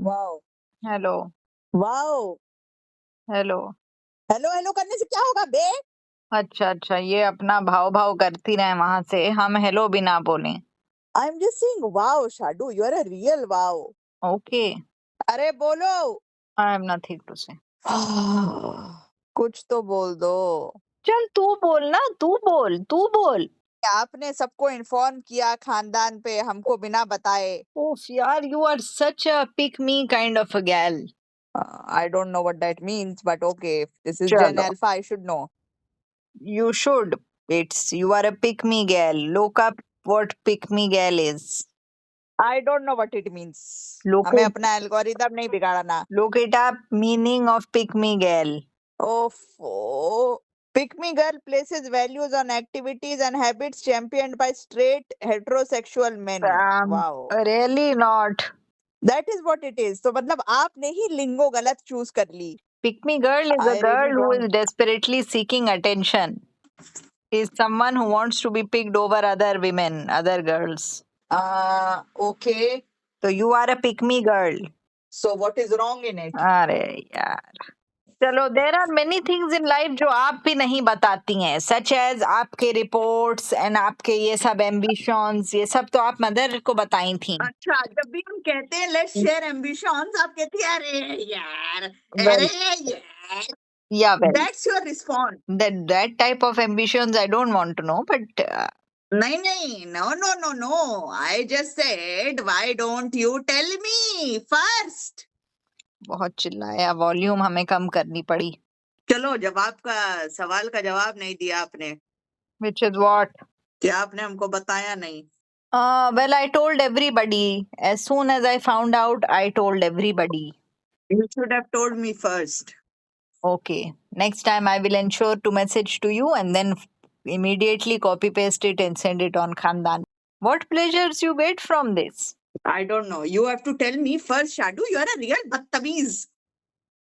Wow hello wow hello. Hello hello करने से क्या होगा बे? अच्छा, ये अपना भाव भाव करती रहे वहां से, हम हेलो भी ना बोलें। I am just saying wow Shadu, you are a real wow. Okay, अरे बोलो। आई एम नथिंग टू से। कुछ तो बोल दो। चल तू बोल ना, तू बोल। आपने सबको इन्फॉर्म किया खानदान पे हमको बिना बताए। ओफ यार, you are such a pick me kind of a gal. I don't know what that means but okay, this is Gen चलो, Alpha, I should know. you should. You are a pick me gal. Look up what pick me gal is. I don't know what it means. Look हमें it, अपना algorithm नहीं बिगाड़ना। look it up. Meaning of pick me gal. Oh, pick me girl places values on activities and habits championed by straight heterosexual men. Wow. Really not. That is what it is. तो मतलब आपने ही लिंगो गलत choose कर ली। Pick me girl is a I girl really who is don't. desperately seeking attention. Is someone who wants to be picked over other women, other girls. Okay. So you are a pick me girl. So what is wrong in it? अरे यार, चलो, there are many things in life जो आप भी नहीं बताती हैं, such as आपके रिपोर्ट्स एंड आपके ये सब एम्बिशंस, ये सब तो आप मदर को बताई थी। अच्छा, जब भी हम कहते हैं लेट्स शेयर एम्बिशंस, आप कहती है अरे यार, Well, अरे यार। yeah, well, That's your response. that type of ambitions I don't want to know, but नहीं नहीं, no no no no. I just said why don't you tell me first? बहुत चिल्लाया, वॉल्यूम हमें कम करनी पड़ी। चलो, जवाब का सवाल का जवाब नहीं दिया आपने। Which is what? क्या आपने हमको बताया नहीं? Well, I told everybody. As soon as I found out, I told everybody. You should have told me first. Okay, next time I will ensure to message to you and then immediately copy paste it and send it on Khandan. What pleasures you get from this? I don't know. You have to tell me first, Shadu. You are a real बदतमीज.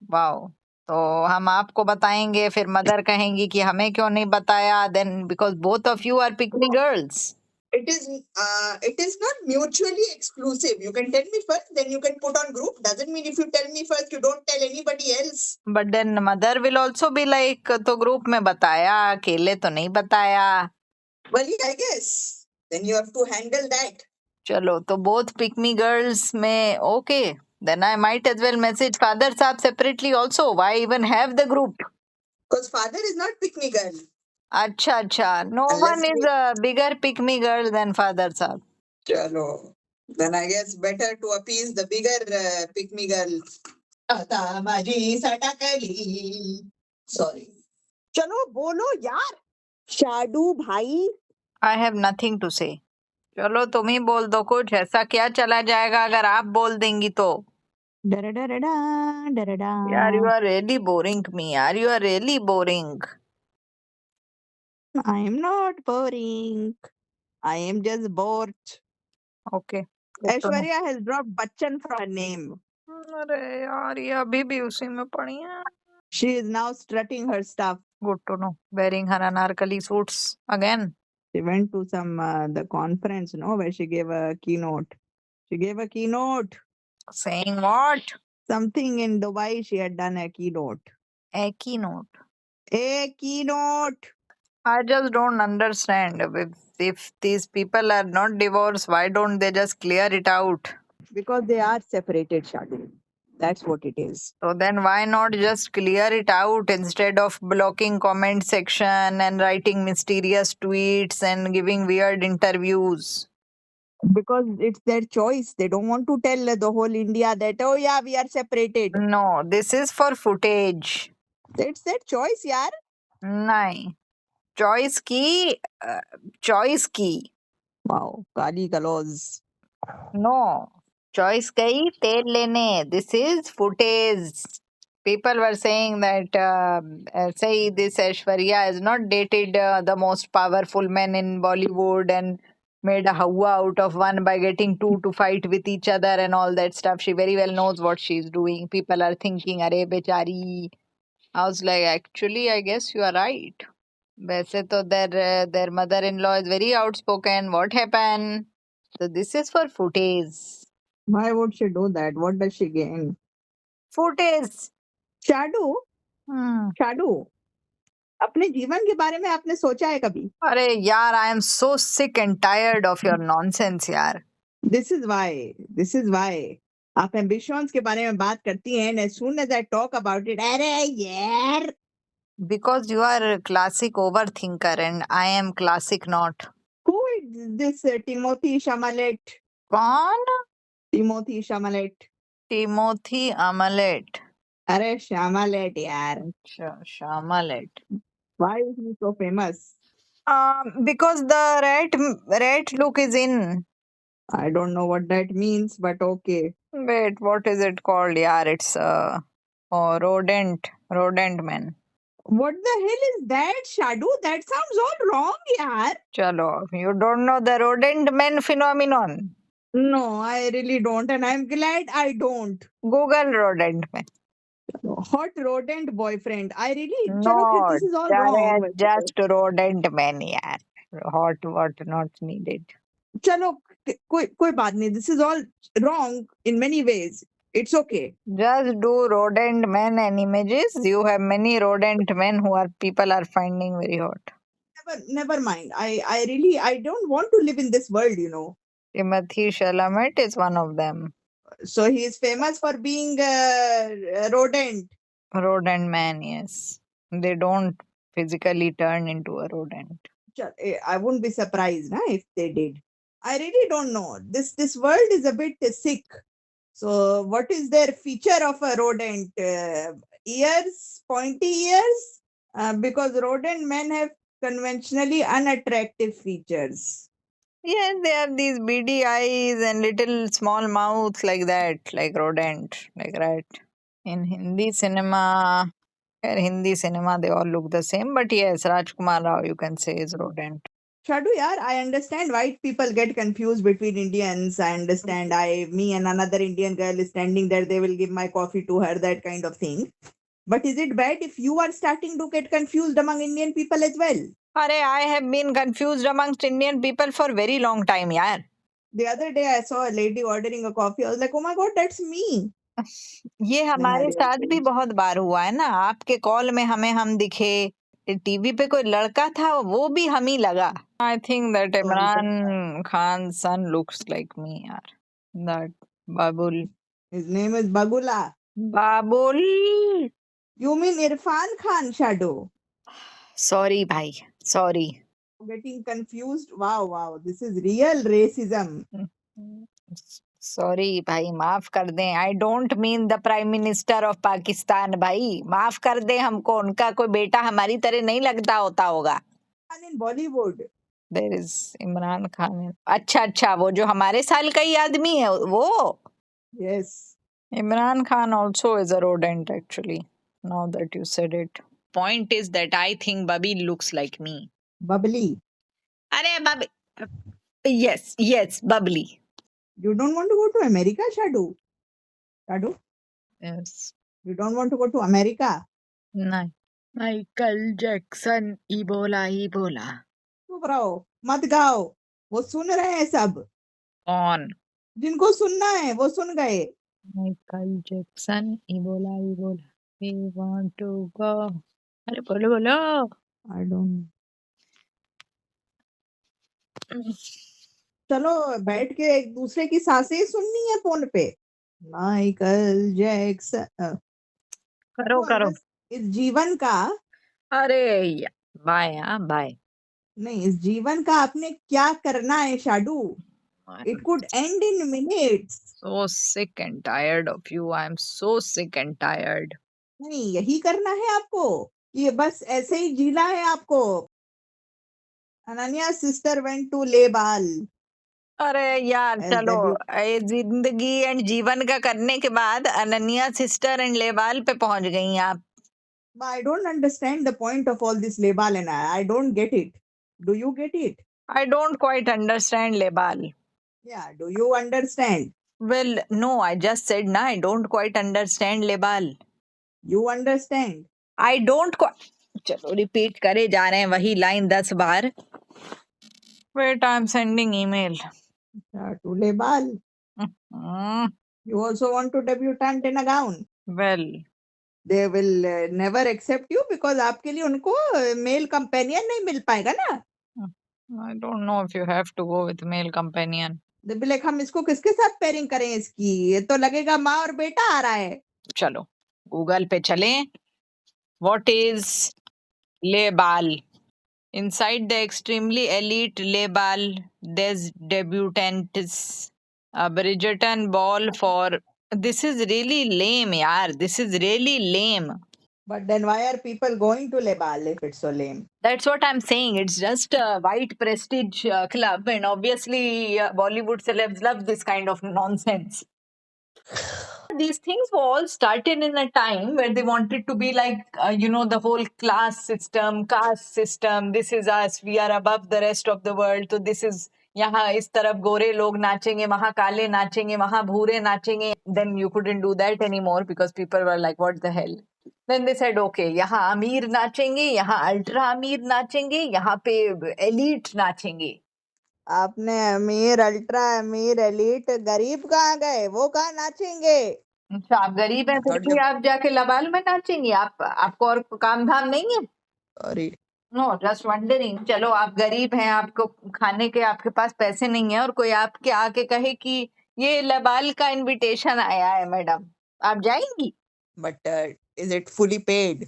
Wow. तो हम आपको बताएंगे, फिर mother कहेंगी कि हमें क्यों नहीं बताया, then because both of you are pick me girls. It is not mutually exclusive. You can tell me first, then you can put on group. Doesn't mean if you tell me first, you don't tell anybody else. But then mother will also be like, तो group में बताया, अकेले तो नहीं बताया। Well, yeah, I guess. Then you have to handle that. चलो, तो both pick me girls में okay. Then I might as well message father साहब separately also. Why even have the group? Because father is not pick me girl. अच्छा, no Unless one is a bigger pick me girl than father साहब. Chalo. Then I guess better to appease the bigger pick me girl. आता माझी सटाकली. Sorry. चलो बोलो यार. शाडू भाई. I have nothing to say. चलो तुम ही बोल दो कुछ, ऐसा क्या चला जाएगा अगर आप बोल देंगी तो। डरडरडा, डरडा. यार, you are really boring me. यार, you are really boring. I am not boring. I am just bored. Okay. good to know. Aishwarya has dropped Bachchan from her name. अरे यार, ये अभी भी उसी में पड़ी है। She is now strutting her stuff. Good to know. Wearing her anarkali suits again. She went to some the conference, no, where she gave a keynote. She gave a keynote. Saying what? Something in Dubai. She had done a keynote. A keynote. A keynote. I just don't understand. If these people are not divorced, why don't they just clear it out? Because they are separated, Shadu. That's what it is. So then why not just clear it out instead of blocking comment section and writing mysterious tweets and giving weird interviews? Because it's their choice. They don't want to tell the whole India that, oh yeah, we are separated. No, this is for footage. It's their choice, yaar. नहीं, choice की. Wow, Kali Kalos. No, choice गई तेल लेने. This is footage. People were saying that say this Aishwarya has not dated the most powerful men in Bollywood and made a hawa out of one by getting two to fight with each other and all that stuff. She very well knows what she's doing. People are thinking, "Arey bechari." I was like, actually, I guess you are right. वैसे तो their mother-in-law is very outspoken. What happened? So this is for footage. Why would she do that? What does she gain? Footage. शाडू, Hmm. शाडू, अपने जीवन के बारे में आपने सोचा है कभी? अरे यार, I am so sick and tired of your nonsense यार. This is why आप ambitions के बारे में बात करती हैं, and as soon as I talk about it, अरे यार, Because you are a classic overthinker and I am classic not. who is this Timothy Chalamet? कौन? Timothy Chalamet. Timothy Chalamet. अरे Chalamet यार. अच्छा, Chalamet. Why is he so famous? Because the red look is in. I don't know what that means, but okay. Wait, what is it called? Yeah, it's rodent man. What the hell is that, Shadu? That sounds all wrong, yaar. Chalo, you don't know the rodent man phenomenon. No, I really don't, and I'm glad I don't. Google rodent man. Hot rodent boyfriend. I really. Chalo, No, this is all wrong. just rodent man, yeah. Hot, what not needed. चलो कोई बात नहीं. This is all wrong in many ways. It's okay. Just do rodent men and images. You have many rodent men who are people are finding very hot. Never mind. I don't want to live in this world, you know. Timothy Chalamet is one of them. So he is famous for being a rodent. Rodent man, yes. They don't physically turn into a rodent. I wouldn't be surprised if they did. I really don't know. This world is a bit sick. So what is their feature of a rodent? Ears, pointy ears? Because rodent men have conventionally unattractive features. Yes, they have these beady eyes and little small mouths like that, like rodent, like rat. In Hindi cinema, they all look the same. But yes, Rajkumar Rao, you can say, is rodent. Shadu, yaar, I understand white people get confused between Indians. I understand. Me and another Indian girl is standing there. They will give my coffee to her, that kind of thing. But is it bad if you are starting to get confused among Indian people as well? I have been confused amongst Indian people for very long time, yaar. The other day I saw a lady ordering a coffee. I was like, oh my God, that's me. ये हमारे साथ भी बहुत बार हुआ है ना. आपके call में हम दिखे, टीवी पे कोई लड़का था, वो भी हम ही लगा. I think that Imran Khan's son looks like me, yaar. That Babul. His name is Bagula. Babul. You mean Irfan Khan, Shadow? Sorry, bhai. Sorry. Getting confused? Wow. This is real racism. Sorry भाई, माफ कर दें. I don't mean the prime minister of Pakistan. भाई माफ कर दें हमको. उनका कोई बेटा हमारी तरह नहीं लगता होता होगा. In Bollywood. There is Imran Khan. अच्छा, वो जो हमारे साल का ही आदमी है वो. Yes. Imran Khan also is a rodent actually. Now that you said it. Point is that I think Bubby looks like me. Bubbly. Arey Bubby. Yes, Bubbly. You don't want to go to America, Shadu? Shadu? Yes. You don't want to go to America? नहीं. Michael Jackson Ebola. चुप रहो, मत गाओ. वो सुन रहे हैं सब. कौन? जिनको सुनना है वो सुन गए. Michael Jackson Ebola. We want to go. अरे बोलो. I don't know. चलो बैठ के एक दूसरे की सांसें सुननी है फोन पे. Michael Jackson. करो. इस जीवन का. अरे बाय. नहीं, इस जीवन का आपने क्या करना है, शाडू? It could end in minutes. So sick and tired of you. I am so sick and tired. नहीं, यही करना है आपको. ये बस ऐसे ही जीना है आपको. Ananya sister went to लेबाल. अरे यार चलो, जिंदगी एंड जीवन का करने के बाद अनन्या सिस्टर एंड लेबाल पे पहुंच गई आप. I don't understand the point of all this लेबाल and I don't get it. Do you get it? I don't quite understand लेबाल. Yeah, do you understand? Well, no, I just said na, I don't quite understand लेबाल. You understand? I don't quite. चलो repeat करे जा रहे हैं वही line 10 bar. Wait, I'm sending email. To लेबाल. Mm, You also want to debutante in a gown. well, They will never accept you because आपके लिए उनको mail companion नहीं मिल पाएगा ना. I don't know if you have to go with male companion. They will be like, हम इसको किसके साथ पेयरिंग करें इसकी, ये तो लगेगा माँ और बेटा आ रहा है. चलो गूगल पे चलें. What is Les Bals? Inside the extremely elite Les Bals des Debutantes, a Bridgerton ball for. This is really lame, yaar. This is really lame. But then why are people going to Le Bal if it's so lame? That's what I'm saying. It's just a white prestige club, and obviously, Bollywood celebs love this kind of nonsense. These things were all started in a time where they wanted to be like, the whole class system, caste system. This is us. We are above the rest of the world. So this is यहाँ इस तरफ गोरे लोग नाचेंगे, वहाँ काले नाचेंगे, वहाँ भूरे नाचेंगे. Then you couldn't do that anymore because people were like, what the hell? Then they said, okay, यहाँ अमीर नाचेंगे, यहाँ अल्ट्रा अमीर नाचेंगे, यहाँ पे एलीट नाचेंगे. आपने अमीर, अल्ट्रा अमीर, एलीट, गरीब कहाँ गए? वो कहाँ नाचेंगे? अच्छा, आप गरीब हैं फिर भी आप जाके लबाल में नाचेंगे? आपको और काम धाम नहीं है? सॉरी. No, just wondering. चलो आप गरीब हैं, आपको खाने के आपके पास पैसे नहीं है, और कोई आपके आके कहे कि ये लबाल का इनविटेशन आया है मैडम, आप जाएंगी? But is it fully paid?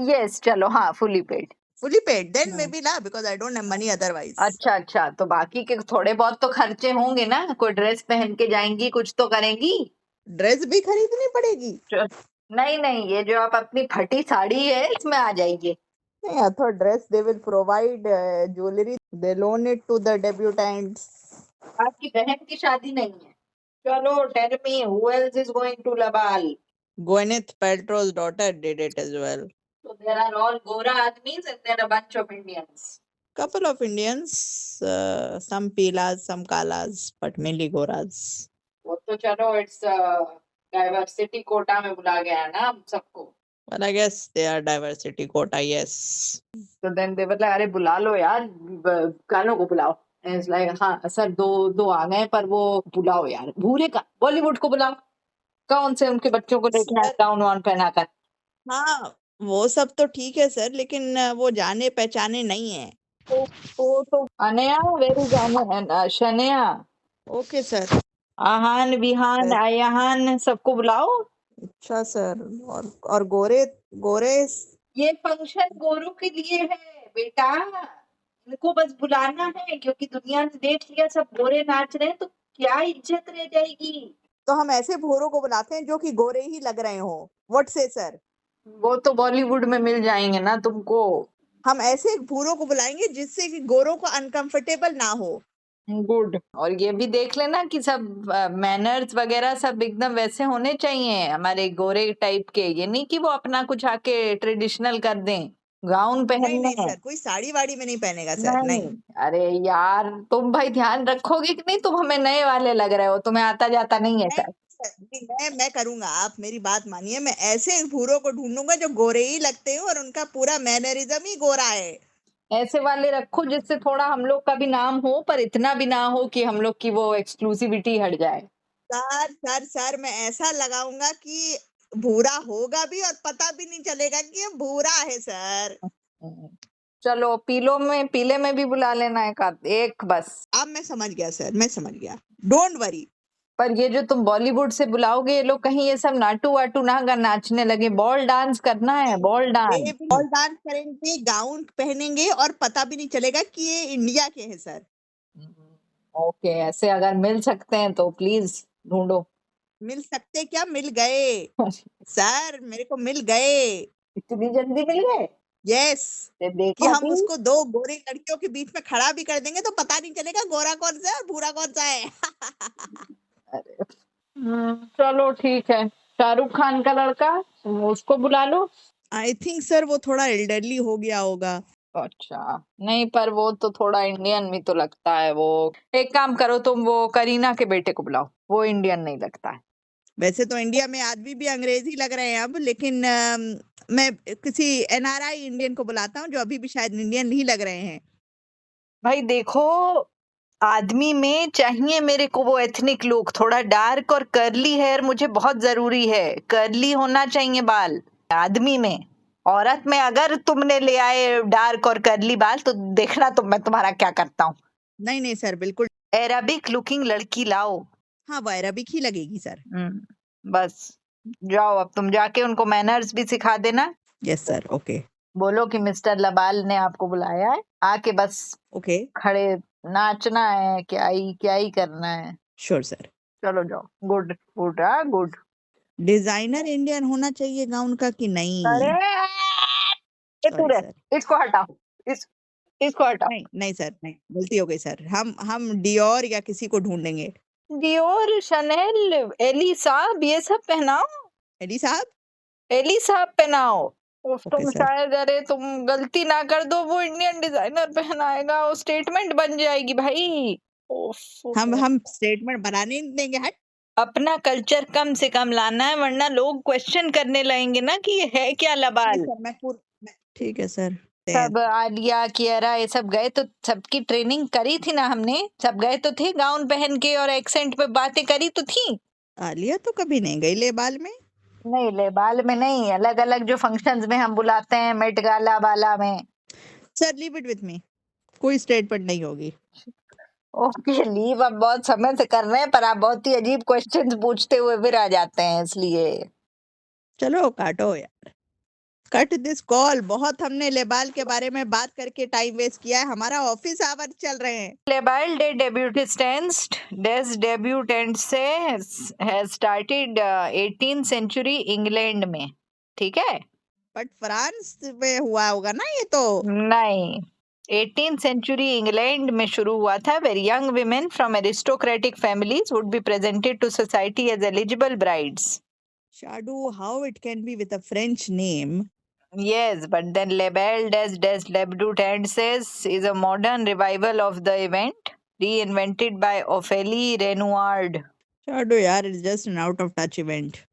Yes, चलो हाँ, fully paid. Fully paid, then maybe ना, because I don't have money otherwise. अच्छा, तो बाकी के थोड़े बहुत तो खर्चे होंगे ना. कोई ड्रेस पहन के जाएंगी, कुछ तो करेंगी. ड्रेस भी खरीदनी पड़ेगी? नहीं, ये जो आप अपनी फटी साड़ी है इसमें आ जाइए. नहीं, I thought dress they will provide jewelry. They loan it to the debutantes. आपकी बहन की शादी नहीं है. चलो, tell me who else is going to Labal? Gwyneth Paltrow's daughter did it as well. So there are all Gora Admis and then a bunch of Indians. Couple of Indians, some Pilas, some Kalas, but mainly Goras. वो तो चलो, it's diversity quota में बुला गया है ना हम सबको. Well, I guess they are diversity quota, yes. So then they were like, अरे बुला लो यार, कानों को बुलाओ. And it's like, हाँ सर, दो आ गए, पर वो बुलाओ यार, भूरे का बॉलीवुड को बुलाओ. कौन से उनके बच्चों को लेके आए गाउन वाउन पहनाकर? हाँ, वो सब तो ठीक है सर, लेकिन वो जाने पहचाने नहीं है. तो Anaya, where is Shanaya? Okay sir. Aahan, Vihaan, Ayahaan, सबको बुलाओ. अच्छा सर. और गोरे ये फंक्शन गोरों के लिए है बेटा. इनको बस बुलाना है क्योंकि दुनिया ने देख लिया सब गोरे नाच रहे हैं, तो क्या इज्जत रह जाएगी. तो हम ऐसे भूरों को बुलाते हैं जो कि गोरे ही लग रहे हो. व्हाट से सर? वो तो बॉलीवुड में मिल जाएंगे ना तुमको. हम ऐसे भूरों को बुलाएंगे जिससे कि गोरों को अनकंफर्टेबल ना हो. गुड. और ये भी देख लेना कि सब मैनर्स वगैरह सब एकदम वैसे होने चाहिए हमारे गोरे टाइप के. ये नहीं कि वो अपना कुछ आके ट्रेडिशनल कर दें, गाउन पहनने. नहीं सर, कोई साड़ी वाड़ी में नहीं पहनेगा सर. नहीं. अरे यार, तुम भाई ध्यान रखोगे कि नहीं? तुम हमें नए वाले लग रहे हो, तुम्हें आता जाता नहीं है सर. मैं करूंगा, आप मेरी बात मानिए. मैं ऐसे भूरों को ढूंढूंगा जो गोरे ही लगते हो और उनका पूरा मैनरिज्म ही गोरा है. ऐसे वाले रखो जिससे थोड़ा हम लोग का भी नाम हो, पर इतना भी ना हो कि हम लोग की वो एक्सक्लूसिविटी हट जाए. सर मैं ऐसा लगाऊंगा कि भूरा होगा भी और पता भी नहीं चलेगा कि ये भूरा है सर. चलो, पीले में भी बुला लेना एक बस. अब मैं समझ गया सर, मैं समझ गया. Don't worry. पर ये जो तुम बॉलीवुड से बुलाओगे, ये लोग कहीं ये सब नाटू वाटू ना नाचने लगे. बॉल डांस करना है, बॉल डांस. बॉल डांस करेंगे, गाउन पहनेंगे और पता भी नहीं चलेगा कि ये इंडिया के हैं सर. ओके, ऐसे अगर मिल सकते हैं तो प्लीज ढूंढो. मिल सकते क्या? मिल गए सर, मेरे को मिल गए. इतनी जल्दी मिल गए? यस. देखो कि हम उसको दो गोरी लड़कियों के बीच में खड़ा भी कर देंगे तो पता नहीं चलेगा गोरा कौन सा है और भूरा कौन सा है. चलो ठीक है. शाहरुख खान का लड़का, उसको बुला लो. आई थिंक सर वो थोड़ा एल्डरली हो गया होगा. अच्छा, नहीं, पर वो तो थोड़ा इंडियन भी तो लगता है. वो एक काम करो, तुम वो करीना के बेटे को बुलाओ, वो इंडियन नहीं लगता है. वैसे तो इंडिया में आदमी भी अंग्रेजी लग रहे हैं अब, लेकिन मैं किसी एनआरआई इंडियन को बुलाता हूँ जो अभी भी शायद इंडियन ही लग रहे हैं. भाई देखो, आदमी में चाहिए मेरे को वो एथनिक लुक, थोड़ा डार्क और कर्ली हेयर मुझे बहुत जरूरी है, कर्ली होना चाहिए बाल आदमी में। औरत में अगर तुमने ले आए डार्क और कर्ली बाल तो देखना तो मैं तुम्हारा क्या करता हूँ। नहीं नहीं सर, बिल्कुल। अरेबिक लुकिंग लड़की लाओ। हाँ, वो अरेबिक ही लगेगी सर। बस जाओ, अब तुम जाके उनको मैनर्स भी सिखा देना। Yes sir, okay. बोलो कि मिस्टर लबाल ने आपको बुलाया है, आके बस ओके, खड़े नाचना है, क्या ही करना है। Sure sir. चलो जाओ, good good good. Designer Indian होना चाहिए गाउन का कि नहीं? अरे ये तू सॉरी रह, सर। इसको हटाओ, इसको हटाओ। नहीं नहीं सर, नहीं, गलती हो गई सर। हम डियोर या किसी को ढूंढेंगे। डियोर, शनेल, एली साहब ये सब पहनाओ, एडी साहब। एली साहब पहनाओ। उफ, ओके तुम सर। शायद, अरे तुम गलती ना कर दो, वो इंडियन डिजाइनर पहनाएगा, वो स्टेटमेंट बन जाएगी भाई। उफ, हम स्टेटमेंट बनाने नहीं देंगे, हट। अपना कल्चर कम से कम लाना है, वरना लोग क्वेश्चन करने लगेंगे ना कि ये है क्या नहीं लबाल। सर, ठीक है सर। सब आलिया कियारा ये सब गए तो सबकी ट्रेनिंग करी थी ना हमने, सब गए तो थे गाउन पहन के और एक्सेंट पे बातें करी तो थी। आलिया तो कभी नहीं गई ले बाल में। नहीं ले बाल में नहीं, अलग अलग जो फंक्शंस में हम बुलाते हैं, मेट गाला वाला में। Sir leave it with me, कोई स्टेटमेंट नहीं होगी। ओके लीव, अब बहुत समय से कर रहे हैं पर आप बहुत ही अजीब क्वेश्चंस पूछते हुए फिर आ जाते हैं, इसलिए चलो काटो यार, कट दिस कॉल। बहुत हमने लेबाल के बारे में बात करके टाइम वेस्ट किया है, हमारा ऑफिस आवर चल रहे हैं। लेबाल डे डेब्यूटेंट से has started 18th century England में, ठीक है? बट फ्रांस में हुआ होगा ना ये तो। नहीं, 18th सेंचुरी इंग्लैंड में शुरू हुआ था, where young women from aristocratic families would be presented to society as eligible brides. Shadu, how it can be with a French name? Yes, but then labeled as Des Debutances is a modern revival of the event, reinvented by Ophélie Renoir. Shadu, yaar, it's just an out of touch event.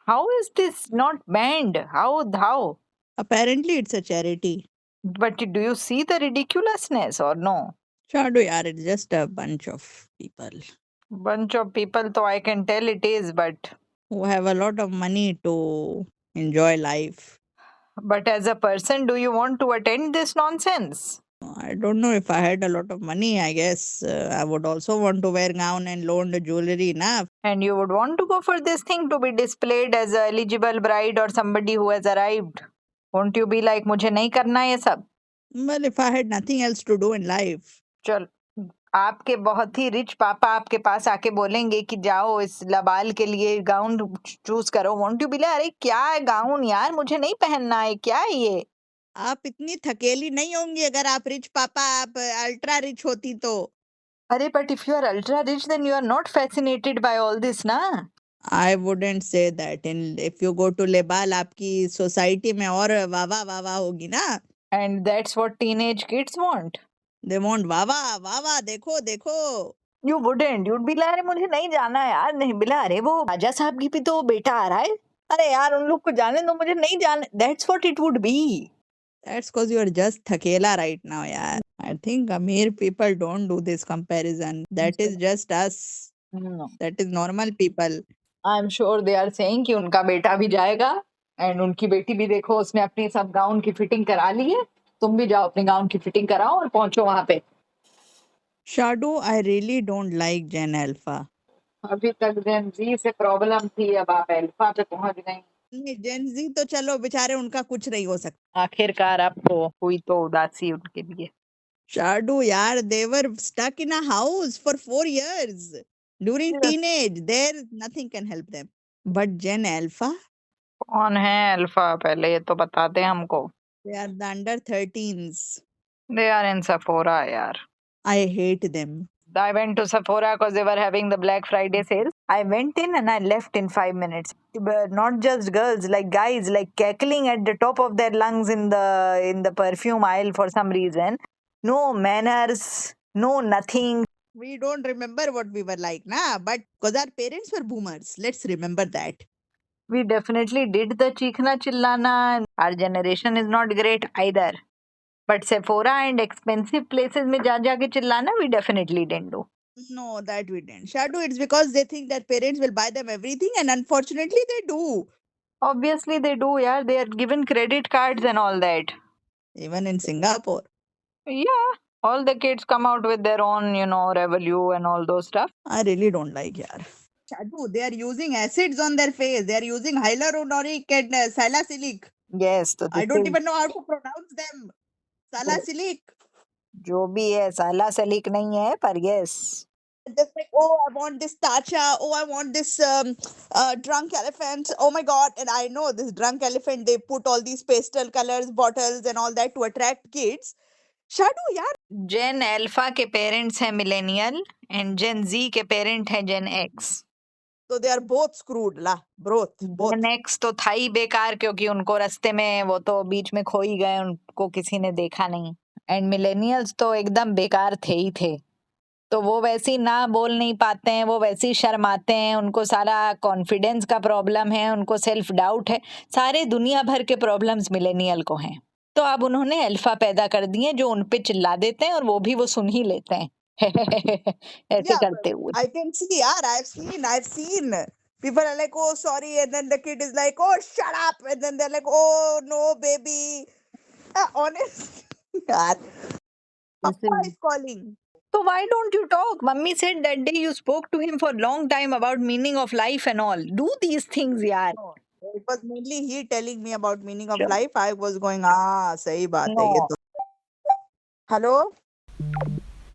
How is this not banned? How? Apparently, it's a charity. But do you see the ridiculousness or no? Shadu, yaar, it's just a bunch of people Bunch of people, though I can tell it is, but who have a lot of money to enjoy life. as a person, do you want to attend this nonsense? I don't know, if I had a lot of money, I guess I would also want to wear gown and loan the jewelry enough. And you would want to go for this thing to be displayed as a eligible bride or somebody who has arrived? Won't you be like, मुझे नहीं करना ये सब? Well, if I had nothing else to do in life. चल, आपके बहुत ही rich पापा आपके पास आके बोलेंगे कि जाओ इस लबाल के लिए गाउन चूज करो, वॉन्ट यू बी लाइक, अरे क्या है गाउन यार, मुझे नहीं पहनना है, क्या है ये? आप इतनी थकेली नहीं होंगी अगर आप रिच पापा, आप अल्ट्रा रिच होती तो। अरे but if you are ultra rich then you are not fascinated by all this ना। I wouldn't say that. And if you go to लेबाल, आपकी सोसाइटी में और वावा वावा होगी ना। And that's what teenage kids want. They want वावा वावा, देखो देखो। You wouldn't, you'd be like, अरे मुझे नहीं जाना यार, नहीं बिला, अरे वो राजा साहब की भी तो बेटा आ रहा है, अरे यार उन लोग को जाने दो, मुझे नहीं जाने। That's what it would be. That's because you are just थकेला right now, यार। I think Amir people don't do this comparison. That is just us. No. That is normal people. I am sure they are saying कि उनका बेटा भी जाएगा and उनकी बेटी भी, देखो उसने अपनी सब गाउन की फिटिंग करा ली है, तुम भी जाओ अपने गाउन की फिटिंग कराओ और पहुंचो वहां पे। Shadu, I really don't like Gen Alpha. अभी तक जेन जी से प्रॉब्लम थी, अब आप अल्फा पे पहुंच गई। जेन जी तो चलो बेचारे, उनका कुछ नहीं हो सकता। आखिरकार आपको हुई तो उदासी उनके लिए। Shadu, yaar, they were stuck in a house for 4 years during Yeah. teenage. There, nothing can help them. But Gen Alpha, कौन है अल्फा, पहले ये तो बता दे हमको। they are the under 13s. They are in Sephora यार। I hate them. I went to Sephora because they were having the Black Friday sale. I went in and I left in 5 minutes. But not just girls, like guys, like cackling at the top of their lungs in the perfume aisle for some reason. No manners, no nothing. We don't remember what we were like, nah, but because our parents were boomers, let's remember that. We definitely did the chikna chillana. Our generation is not great either. But Sephora and expensive places में जा जाके चिल्लाना, we definitely didn't do. No, that we didn't. Shadu, it's because they think that parents will buy them everything, and unfortunately, they do. Obviously they do, yeah. They are given credit cards and all that. Even in Singapore. Yeah, all the kids come out with their own, Revolut and all those stuff. I really don't like, yaar. Shadu, they are using acids on their face. They are using hyaluronic and salicylic. Yes, so I this don't is even know how to pronounce them. Salicylic. जो भी है, साला सलीक नहीं है, पर yes. Just like, oh, I want this Tacha. Oh, I want this drunk elephant. Oh my God. And I know this drunk elephant, they put all these pastel colors, bottles, and all that to attract kids. Shadu, yaar. Gen Alpha के parents हैं millennial and Gen Z के parent हैं Gen X. So they are both screwed, la. Both. Gen X तो था ही बेकार, क्योंकि उनको रास्ते में वो तो बीच में खो ही गए, उनको किसी ने देखा नहीं. एंड मिलेनियल्स तो एकदम बेकार थे ही थे. तो वो वैसे ना बोल नहीं पाते हैं, वो वैसे ही शर्माते हैं, उनको सारा कॉन्फिडेंस का प्रॉब्लम है, उनको सेल्फ डाउट है, सारे दुनिया भर के प्रॉब्लम्स मिलेनियल को हैं. तो अब उन्होंने अल्फा पैदा कर दिए जो उन पे चिल्ला देते हैं और वो भी वो सुन ही लेते हैं. ऐसे करते हुए. I can see, yaar. I've seen. People are like, oh, sorry. And then the kid is like, oh, shut up. And then they're like, oh, no, baby. Honest. Yaar. Papa is calling. So why don't you talk? Mummy said that day you spoke to him for a long time about meaning of life and all. Do these things, yaar. No, it was mainly he telling me about meaning of Sure. life. I was going, sahi baat hai No. ye to. Hello?